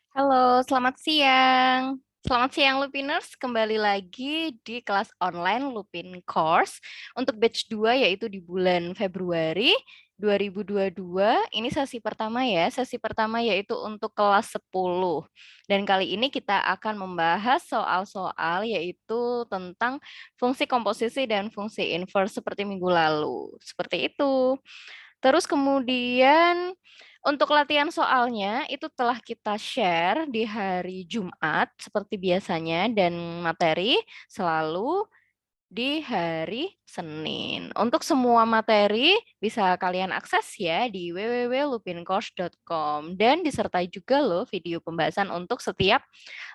Halo, selamat siang. Selamat siang Lupiners, kembali lagi di kelas online Lupin Course untuk batch 2 yaitu di bulan Februari 2022. Ini sesi pertama ya, sesi pertama yaitu untuk kelas 10. Dan kali ini kita akan membahas soal-soal yaitu tentang fungsi komposisi dan fungsi inverse seperti minggu lalu. Seperti itu. Terus kemudian untuk latihan soalnya itu telah kita share di hari Jumat seperti biasanya dan materi selalu di hari Senin. Untuk semua materi bisa kalian akses ya di www.lupincourse.com dan disertai juga loh video pembahasan untuk setiap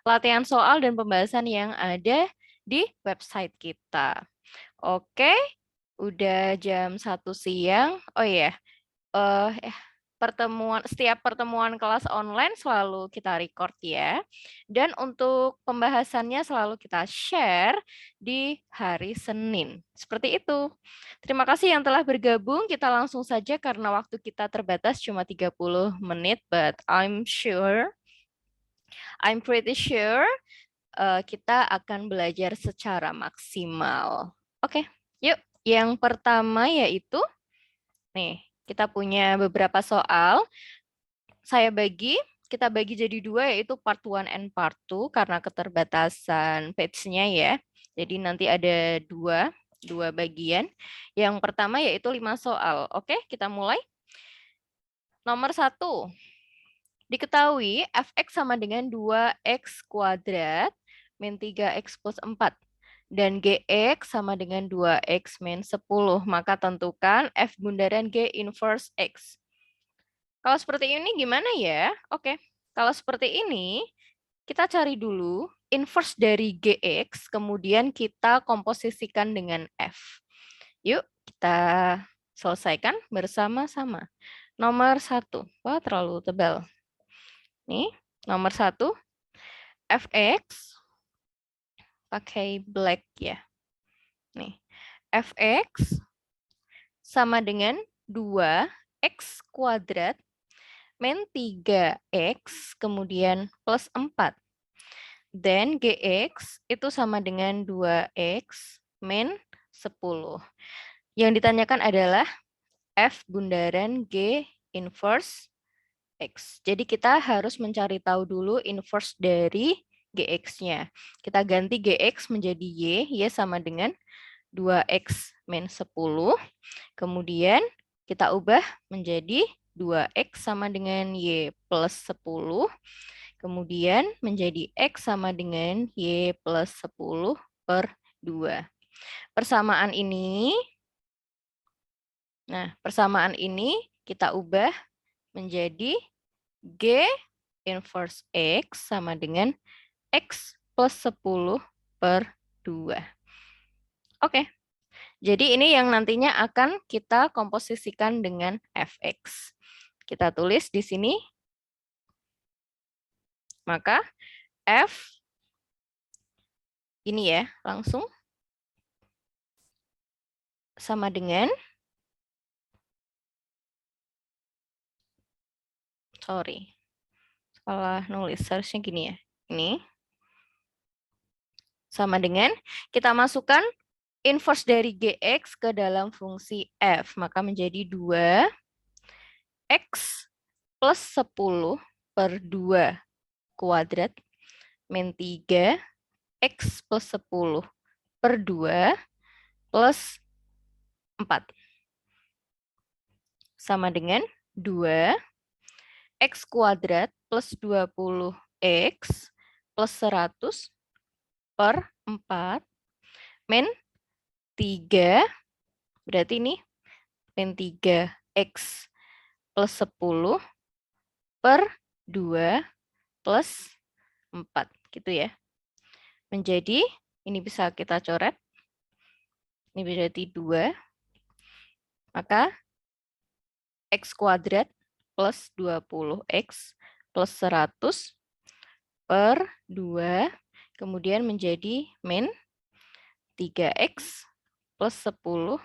latihan soal dan pembahasan yang ada di website kita. Oke, udah jam 1 siang. Oh iya, eh setiap pertemuan kelas online selalu kita record ya. Dan untuk pembahasannya selalu kita share di hari Senin. Seperti itu. Terima kasih yang telah bergabung. Kita langsung saja karena waktu kita terbatas cuma 30 menit, but I'm pretty sure kita akan belajar secara maksimal. Oke, yuk. Yang pertama yaitu nih, kita punya beberapa soal. Kita bagi jadi dua yaitu part 1 and part 2 karena keterbatasan page-nya ya. Jadi nanti ada dua bagian. Yang pertama yaitu 5 soal. Oke, kita mulai. Nomor 1. Diketahui fx sama dengan 2x kuadrat min 3x plus 4. Dan gx sama dengan 2x min 10. Maka tentukan f bundaran g inverse x. Kalau seperti ini gimana ya? Oke, kalau seperti ini, kita cari dulu inverse dari GX, kemudian kita komposisikan dengan F. Yuk, kita selesaikan bersama-sama. Nomor 1. Wah, terlalu tebal. Nih, nomor 1. Fx, pakai black ya. Nih, Fx sama dengan 2x kuadrat min 3x kemudian plus 4. Dan Gx itu sama dengan 2x min 10. Yang ditanyakan adalah F bundaran G inverse X. Jadi kita harus mencari tahu dulu inverse dari Gx-nya. Kita ganti Gx menjadi Y sama dengan 2x min 10. Kemudian kita ubah menjadi 2x sama dengan Y plus 10. Kemudian menjadi X sama dengan Y plus 10 per 2. Persamaan ini kita ubah menjadi G inverse X sama dengan X plus 10 per 2. Oke, jadi ini yang nantinya akan kita komposisikan dengan Fx. Kita tulis di sini, maka F ini ya, langsung sama dengan, salah nulis, harusnya gini ya. Ini sama dengan, kita masukkan inverse dari Gx ke dalam fungsi F. Maka menjadi 2x plus 10 per 2 kuadrat min 3x plus 10 per 2 plus 4. Sama dengan 2x kuadrat plus 20x plus 100 per 4 min 3, berarti ini min 3x plus 10 per 2 plus 4, gitu ya. Menjadi, ini bisa kita coret, ini berarti 2, maka x kuadrat plus 20x plus 100 per 2, kemudian menjadi min 3x plus 10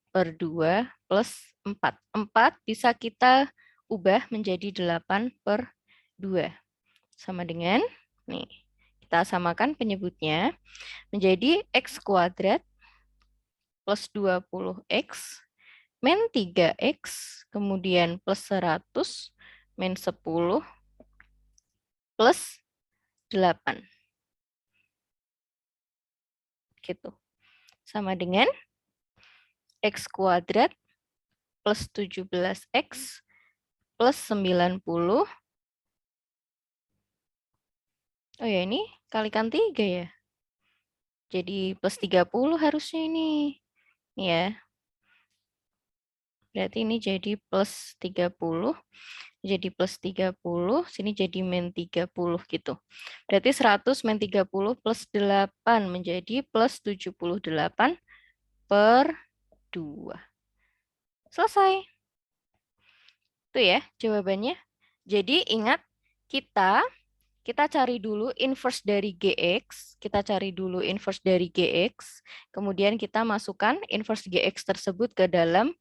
per 2 plus 4. 4 bisa kita ubah menjadi 8 per 2. sama dengan, nih, kita samakan penyebutnya menjadi X kuadrat plus 20X min 3X, kemudian plus 100 min 10 plus 8. Gitu. Sama dengan X kuadrat plus 17X plus 90. Oh ya, ini kalikan 3 ya. Jadi plus 30 harusnya ini. Ya. Berarti ini jadi plus 30. Jadi plus 30. Sini jadi min 30 gitu. Berarti 100 min 30 plus 8 menjadi plus 78 per 2. Selesai. Itu ya jawabannya. Jadi ingat kita cari dulu inverse dari GX, kita cari dulu inverse dari GX, kemudian kita masukkan inverse GX tersebut ke dalam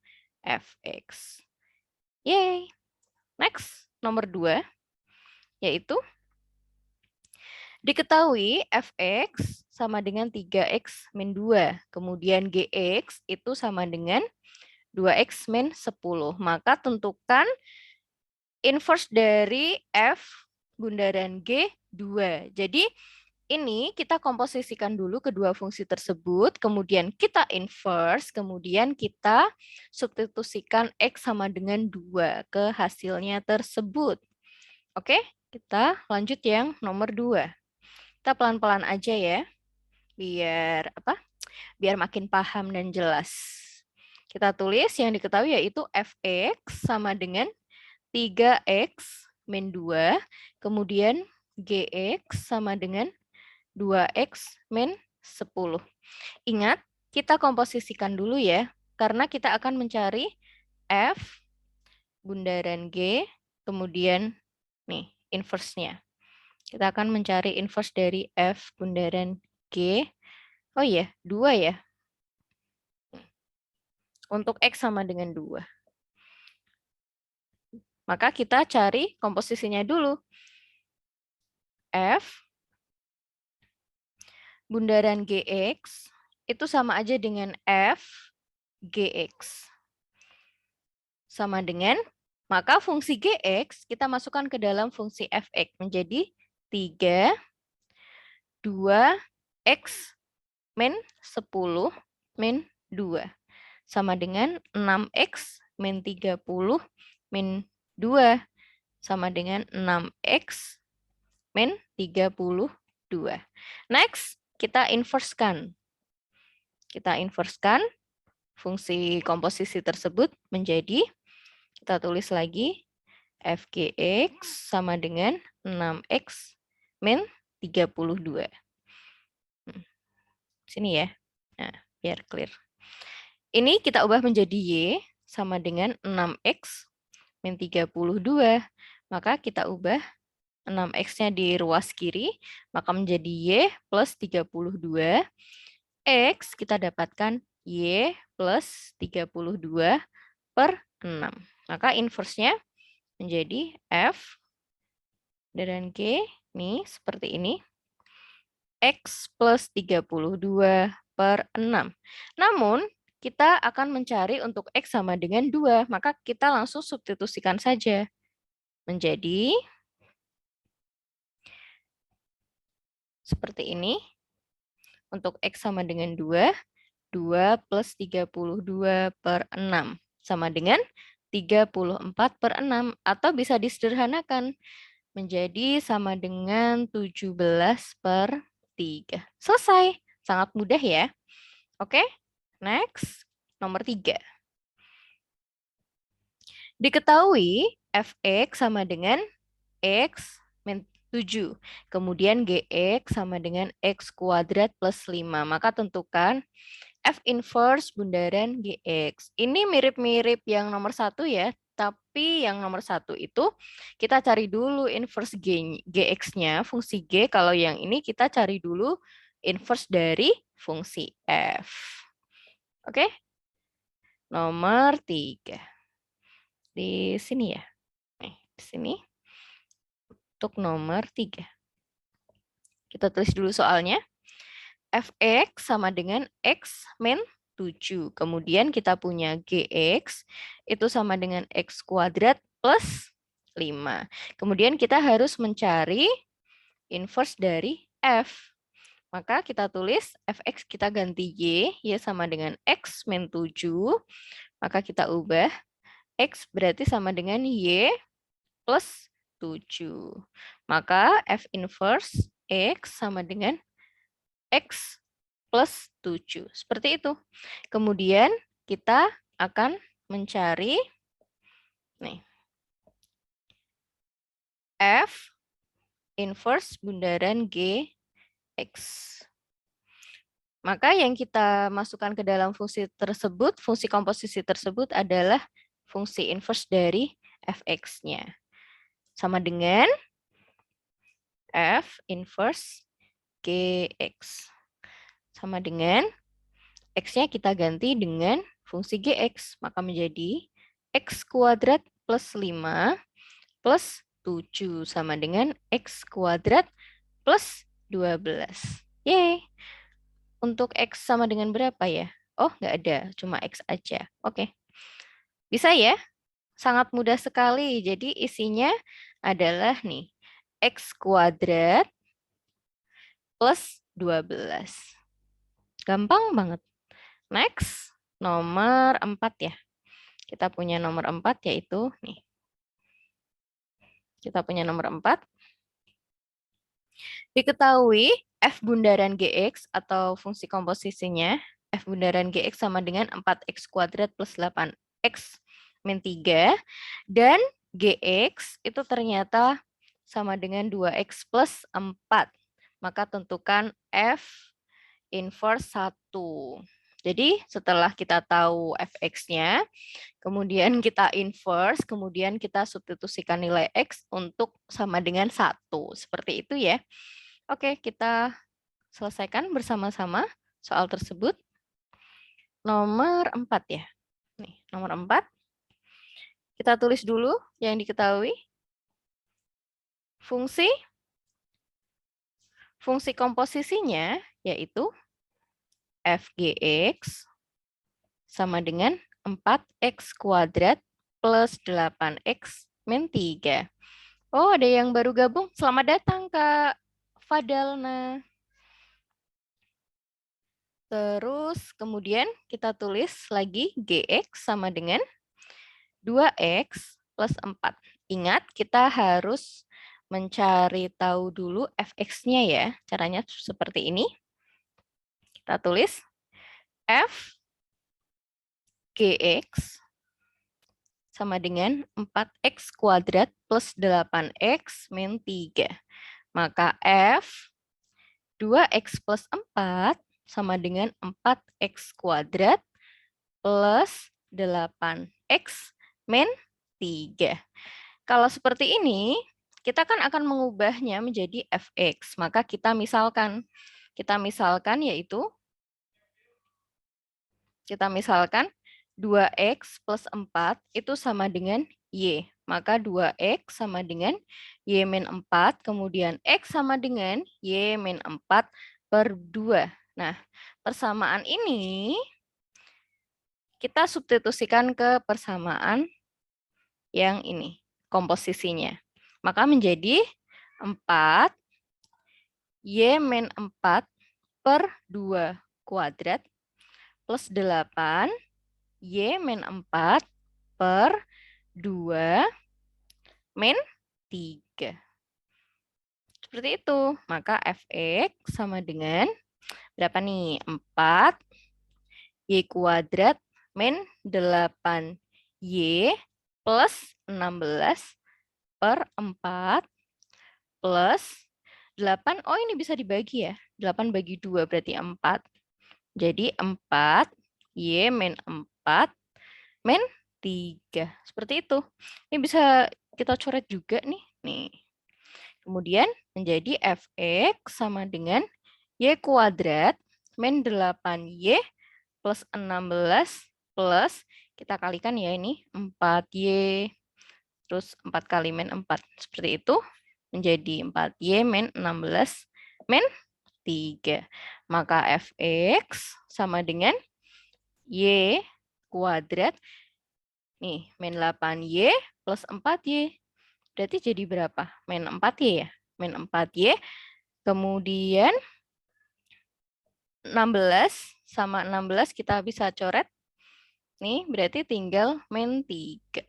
fx. Yeay. Next, nomor 2, yaitu diketahui fx sama dengan 3x min 2, kemudian gx itu sama dengan 2x min 10. Maka tentukan inverse dari f bundaran G 2. Jadi ini kita komposisikan dulu kedua fungsi tersebut, kemudian kita inverse, kemudian kita substitusikan X sama dengan 2 ke hasilnya tersebut. Oke, kita lanjut yang nomor 2. Kita pelan-pelan aja ya, biar apa? Biar makin paham dan jelas. Kita tulis yang diketahui yaitu fx sama dengan 3x min 2, kemudian gx sama dengan 2x min 10. Ingat, kita komposisikan dulu ya, karena kita akan mencari f bundaran G, kemudian nih, inverse-nya. Kita akan mencari inverse dari f bundaran G. Oh iya, 2 ya. Untuk X sama dengan 2. Maka kita cari komposisinya dulu. F bundaran GX itu sama aja dengan F GX. Sama dengan, maka fungsi GX kita masukkan ke dalam fungsi Fx menjadi 3, 2x min 10 min 2. Sama dengan 6x min 30 min 2. Sama dengan 6x min 32. Next, kita inversekan. Kita inversekan fungsi komposisi tersebut menjadi, kita tulis lagi, fgx sama dengan 6x min 32. Sini ya. Nah, biar clear. Ini kita ubah menjadi y sama dengan 6x min 32. Maka kita ubah 6x-nya di ruas kiri, maka menjadi y plus 32. X kita dapatkan y plus 32 per 6. Maka inverse-nya menjadi F dan G nih seperti ini. X plus 32 per 6. Namun, kita akan mencari untuk X sama dengan 2. Maka kita langsung substitusikan saja. Menjadi seperti ini. Untuk X sama dengan 2. 2 plus 32 per 6. Sama dengan 34 per 6. Atau bisa disederhanakan menjadi sama dengan 17 per 3. Selesai. Sangat mudah ya. Oke, next. Nomor 3. Diketahui fx sama dengan x min 7. Kemudian gx sama dengan x kuadrat plus 5. Maka tentukan f inverse bundaran gx. Ini mirip-mirip yang nomor 1 ya. Tapi yang nomor 1 itu kita cari dulu inverse gx-nya, fungsi g. Kalau yang ini kita cari dulu inverse dari fungsi f. Oke? Nomor 3. Di sini ya. Di sini. untuk nomor 3. Kita tulis dulu soalnya. Fx sama dengan X min 7. Kemudian kita punya Gx itu sama dengan X kuadrat plus 5. Kemudian kita harus mencari inverse dari F. Maka kita tulis Fx kita ganti Y sama dengan X min 7. Maka kita ubah X berarti sama dengan Y plus 7. Maka F inverse X sama dengan X plus 7. Seperti itu. Kemudian kita akan mencari nih, F inverse bundaran Gx. Maka yang kita masukkan ke dalam fungsi tersebut, fungsi komposisi tersebut adalah fungsi inverse dari Fx-nya. Sama dengan F inverse Gx. Sama dengan X-nya kita ganti dengan fungsi Gx. Maka menjadi X kuadrat plus 5 plus 7 sama dengan X kuadrat plus 12. Yeay. Untuk X sama dengan berapa ya? Oh, nggak ada. Cuma X aja. Oke. Bisa ya? Sangat mudah sekali. Jadi isinya adalah nih. X kuadrat plus 12. Gampang banget. Next, nomor 4 ya. Kita punya nomor 4 yaitu nih. Kita punya nomor 4. Diketahui F bundaran Gx atau fungsi komposisinya, F bundaran Gx sama dengan 4x kuadrat plus 8x min 3. Dan Gx itu ternyata sama dengan 2x plus 4. Maka tentukan F inverse 1. Jadi setelah kita tahu Fx-nya, kemudian kita inverse, kemudian kita substitusikan nilai X untuk sama dengan 1. Seperti itu ya. Oke, kita selesaikan bersama-sama soal tersebut. Nomor 4 ya. Nih, nomor 4. Kita tulis dulu yang diketahui. Fungsi komposisinya yaitu Fgx sama dengan 4x kuadrat plus 8x min 3. Oh, ada yang baru gabung. Selamat datang, Kak Fadalna. Terus kemudian kita tulis lagi Gx sama dengan 2x plus 4. Ingat, kita harus mencari tahu dulu Fx-nya ya. Caranya seperti ini. Kita tulis F Gx sama dengan 4x kuadrat plus 8x min 3. Maka F 2x plus 4 sama dengan 4x kuadrat plus 8x min 3. Kalau seperti ini, kita kan akan mengubahnya menjadi fx. Maka kita misalkan yaitu kita misalkan 2x plus 4 itu sama dengan y. Maka 2x sama dengan y min 4, kemudian x sama dengan y min 4 per 2. Nah, persamaan ini kita substitusikan ke persamaan yang ini, komposisinya. Maka menjadi 4 y min 4 per 2 kuadrat plus 8 y min 4 per 2 min 3. Seperti itu. Maka fx sama dengan berapa nih? 4 y kuadrat min 8y plus 16 per 4 plus 8. Oh, ini bisa dibagi ya. 8 bagi 2 berarti 4. Jadi 4 y min 4 min 3. Seperti itu. Ini bisa kita coret juga nih. Nih. Kemudian menjadi fx sama dengan y kuadrat min 8y plus 16 plus, kita kalikan ya ini, 4y, terus 4 kali min 4. Seperti itu. menjadi 4Y min 16 min 3. Maka fx sama dengan Y kuadrat. Nih, min 8Y plus 4Y. Berarti jadi berapa? Min 4Y ya? Min 4Y. Kemudian 16 sama 16 kita bisa coret. Nih, berarti tinggal min 3.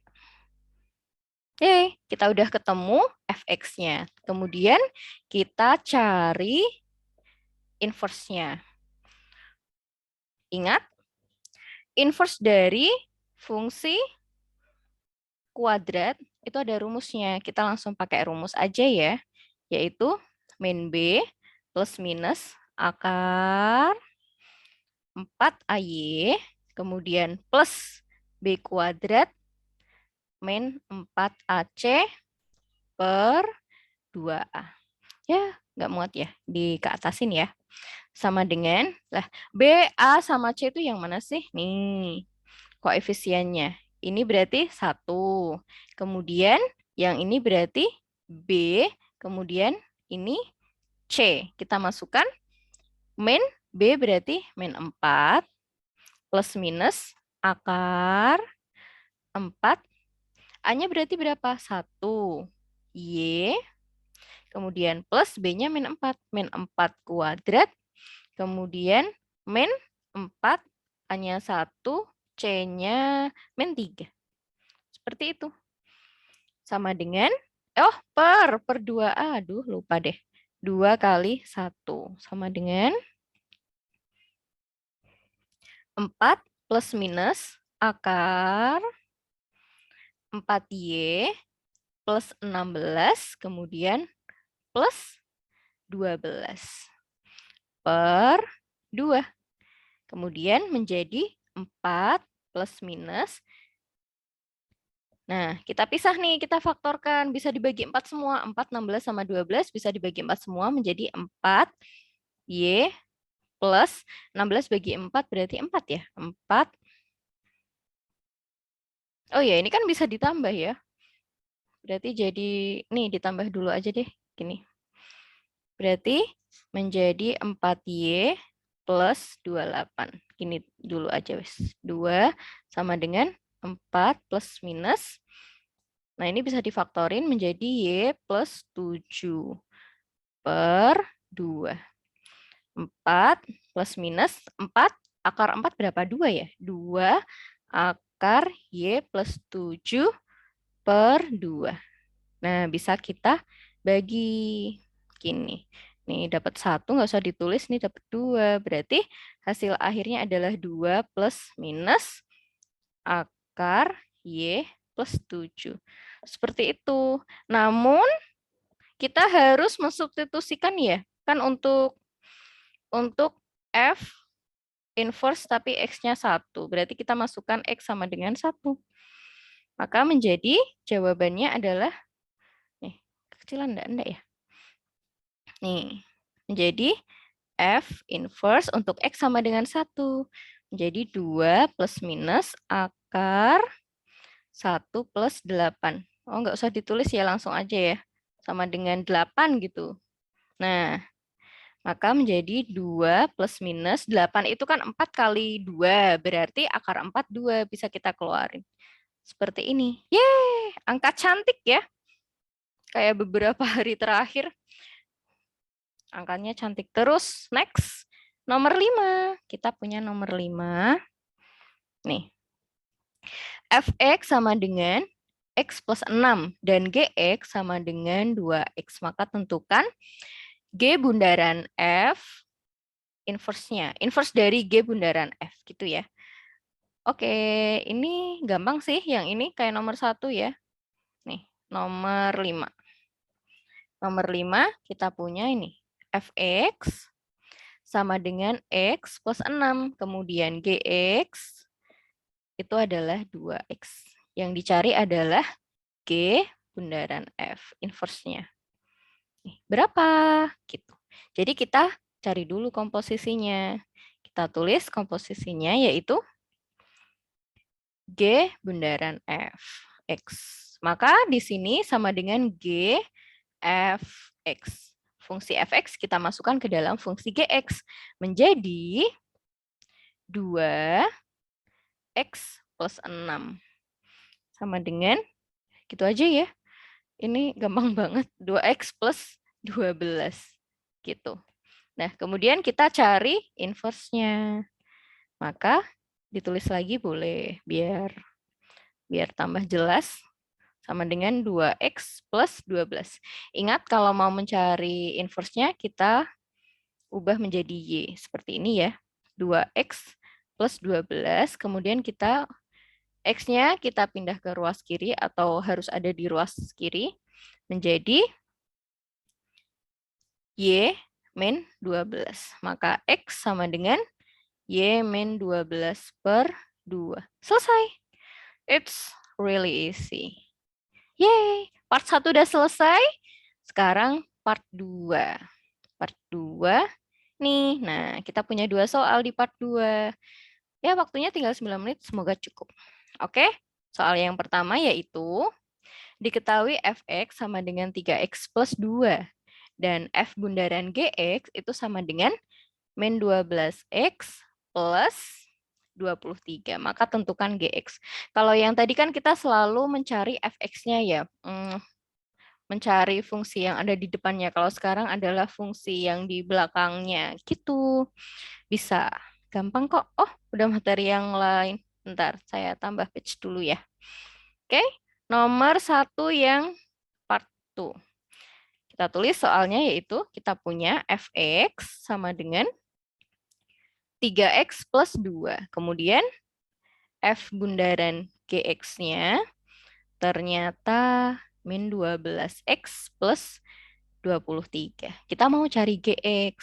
Oke, kita udah ketemu fx-nya. Kemudian kita cari inverse-nya. Ingat, inverse dari fungsi kuadrat itu ada rumusnya. Kita langsung pakai rumus aja ya, yaitu min B plus minus akar 4AY, kemudian plus B kuadrat min 4AC per 2A. Ya, nggak muat ya, di ke atasin ya. Sama dengan, lah, B, A, sama C itu yang mana sih? Nih, koefisiennya. Ini berarti 1. Kemudian yang ini berarti B, kemudian ini C. Kita masukkan min B berarti min 4 plus minus akar 4. A-nya berarti berapa? 1. Y. Kemudian plus B-nya min 4. Min 4 kuadrat. Kemudian min 4. A-nya 1. C-nya min 3. Seperti itu. Sama dengan, per 2A. Aduh, lupa deh. 2 kali 1. Sama dengan 4 plus minus akar 4Y plus 16, kemudian plus 12 per 2. Kemudian menjadi 4 plus minus. Nah, kita pisah nih, kita faktorkan. Bisa dibagi 4 semua. 4, 16, sama 12 bisa dibagi 4 semua menjadi 4Y plus 16 bagi 4 berarti 4 ya. 4. Oh ya, ini kan bisa ditambah ya. Berarti jadi, nih ditambah dulu aja deh. Gini. Berarti menjadi 4Y plus 28. Gini dulu aja wes. 2 sama dengan 4 plus minus. Nah, ini bisa difaktorin menjadi Y plus 7 per 2. 4 plus minus 4. Akar 4 berapa? 2 ya? 2 akar Y plus 7 per 2. Nah, bisa kita bagi gini. Nih, dapat 1, nggak usah ditulis. Nih, dapat 2. Berarti hasil akhirnya adalah 2 plus minus akar Y plus 7. Seperti itu. Namun, kita harus mensubstitusikan ya. Kan untuk F inverse tapi X-nya 1. Berarti kita masukkan X sama dengan 1. Maka menjadi jawabannya adalah, nih, kecilan enggak ya? Nih, menjadi F inverse untuk X sama dengan 1. Menjadi 2 plus minus akar 1 plus 8. Oh, nggak usah ditulis ya, langsung aja ya. Sama dengan 8 gitu. Nah, maka menjadi 2 plus minus 8 itu kan 4 kali 2. Berarti akar 4, 2. Bisa kita keluarin. Seperti ini. Yeay, angka cantik ya. Kayak beberapa hari terakhir. Angkanya cantik terus. Next, nomor 5. Kita punya nomor 5. Nih. Fx sama dengan X plus 6 dan Gx sama dengan 2X. Maka tentukan G bundaran F inverse-nya. Inverse dari G bundaran F gitu ya. Oke, ini gampang sih. Yang ini kayak nomor 1 ya. Nih, nomor 5. Nomor 5 kita punya ini. Fx sama dengan X plus 6. Kemudian Gx itu adalah 2X. Yang dicari adalah G bundaran F, inverse-nya. Berapa? Gitu. Jadi kita cari dulu komposisinya. Kita tulis komposisinya yaitu G bundaran F, X. Maka di sini sama dengan G fx. Fungsi fx kita masukkan ke dalam fungsi gx. Menjadi 2x plus 6. Sama dengan, gitu aja ya. Ini gampang banget, 2x plus 12. Gitu. Nah, kemudian kita cari inverse-nya. Maka ditulis lagi boleh, biar tambah jelas. Sama dengan 2x plus 12. Ingat kalau mau mencari inverse-nya, kita ubah menjadi y. Seperti ini ya. 2x plus 12. Kemudian kita x-nya kita pindah ke ruas kiri atau harus ada di ruas kiri. Menjadi y min 12. Maka x sama dengan y min 12 per 2. Selesai. It's really easy. Yeay, part 1 udah selesai. Sekarang part 2. Part 2 nih. Nah, kita punya 2 soal di part 2. Ya, waktunya tinggal 9 menit, semoga cukup. Oke, soal yang pertama yaitu diketahui fx sama dengan 3x plus 2. Dan f bundaran gx itu sama dengan min 12x plus 23. Maka tentukan gx. Kalau yang tadi kan kita selalu mencari fx-nya ya. Mencari fungsi yang ada di depannya. Kalau sekarang adalah fungsi yang di belakangnya. Gitu. Bisa. Gampang kok. Oh, udah materi yang lain. Bentar, saya tambah page dulu ya. Oke, nomor 1 yang part 2. Kita tulis soalnya yaitu kita punya fx sama dengan 3x plus 2. Kemudian f bundaran gx-nya ternyata min 12x plus 23. Kita mau cari gx.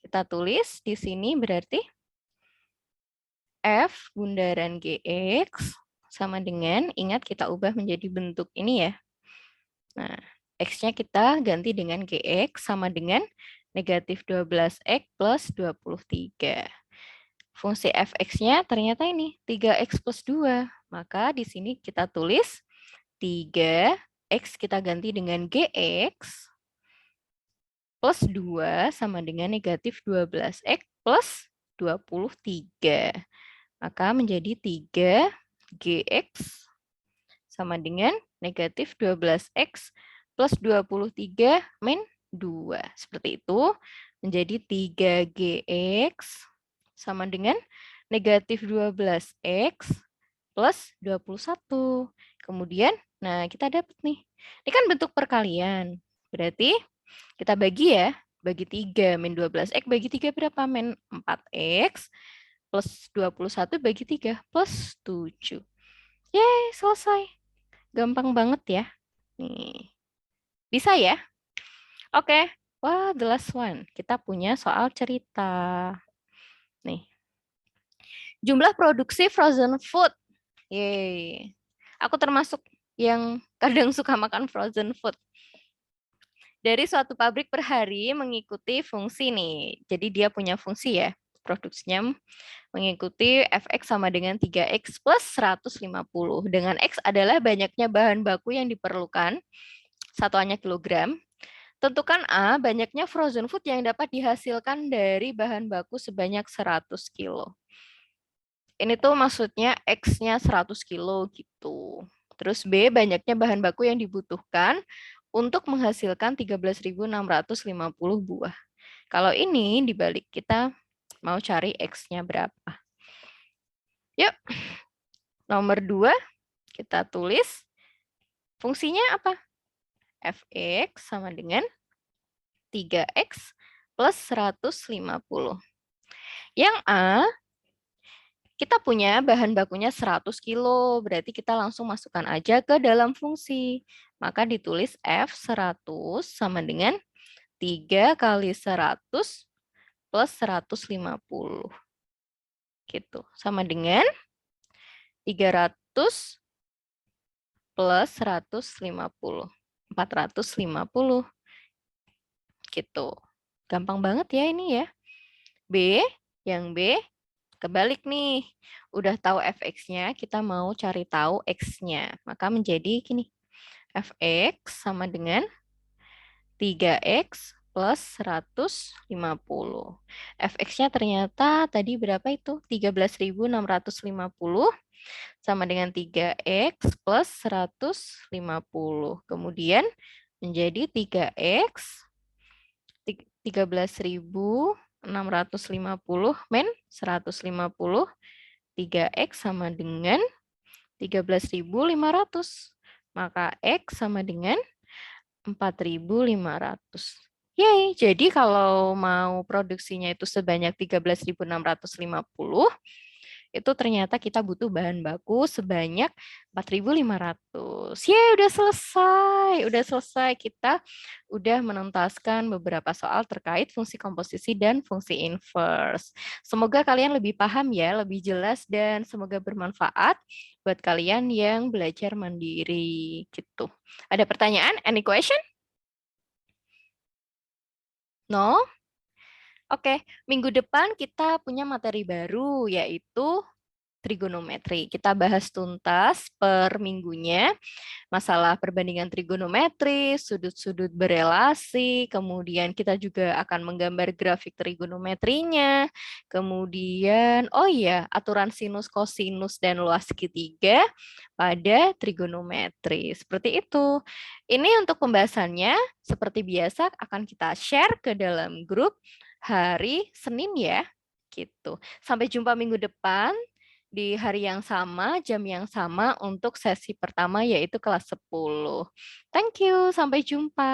Kita tulis di sini berarti f bundaran gx sama dengan, ingat kita ubah menjadi bentuk ini ya. Nah, x-nya kita ganti dengan gx sama dengan negatif 12x plus 23. Fungsi fx-nya ternyata ini 3x plus 2. Maka di sini kita tulis 3x kita ganti dengan gx plus 2 sama dengan negatif 12x plus 23. Maka menjadi 3gx sama dengan negatif 12x plus 23 min 2. Seperti itu. Menjadi 3gx sama dengan negatif 12x plus 21. Kemudian, nah kita dapat nih. Ini kan bentuk perkalian. Berarti kita bagi ya. Bagi 3 min 12x bagi 3 berapa? Min 4x plus 21 bagi 3 plus 7. Yeay, selesai. Gampang banget ya. Nih. Bisa ya? Oke. Wah, the last one. Kita punya soal cerita. Nih. Jumlah produksi frozen food. Yeay. Aku termasuk yang kadang suka makan frozen food. Dari suatu pabrik per hari mengikuti fungsi nih. Jadi dia punya fungsi ya. Produksinya mengikuti fx sama dengan 3x plus 150. Dengan x adalah banyaknya bahan baku yang diperlukan. Satuannya kilogram. Tentukan A, banyaknya frozen food yang dapat dihasilkan dari bahan baku sebanyak 100 kilo. Ini tuh maksudnya X-nya 100 kilo gitu. Terus B, banyaknya bahan baku yang dibutuhkan untuk menghasilkan 13.650 buah. Kalau ini dibalik kita mau cari X-nya berapa. Yuk, nomor 2 kita tulis fungsinya apa? Fx sama dengan 3x plus 150. Yang A, kita punya bahan bakunya 100 kilo, berarti kita langsung masukkan aja ke dalam fungsi. Maka ditulis F 100 sama dengan 3 kali 100 plus 150. Gitu. Sama dengan 300 plus 150. 450. Gitu. Gampang banget ya ini ya. B, yang B, kebalik nih. Udah tahu fx-nya, kita mau cari tahu x-nya. Maka menjadi gini. Fx sama dengan 3X plus 150. Fx-nya ternyata tadi berapa itu? 13.650 sama dengan 3X plus 150. Kemudian menjadi 3X 13.650 min 150. 3X sama dengan 13.500. Maka X sama dengan 4.500. Yay, jadi kalau mau produksinya itu sebanyak 13.650, itu ternyata kita butuh bahan baku sebanyak 4.500. Yeay, udah selesai. Udah selesai. Kita udah menuntaskan beberapa soal terkait fungsi komposisi dan fungsi inverse. Semoga kalian lebih paham ya, lebih jelas, dan semoga bermanfaat buat kalian yang belajar mandiri gitu. Ada pertanyaan? Any question? No? Oke, minggu depan kita punya materi baru yaitu trigonometri. Kita bahas tuntas per minggunya masalah perbandingan trigonometri, sudut-sudut berelasi, kemudian kita juga akan menggambar grafik trigonometrinya, kemudian, oh iya, aturan sinus, kosinus, dan luas segitiga pada trigonometri. Seperti itu. Ini untuk pembahasannya, seperti biasa akan kita share ke dalam grup hari Senin ya. Gitu. Sampai jumpa minggu depan di hari yang sama, jam yang sama untuk sesi pertama yaitu kelas 10. Thank you, sampai jumpa.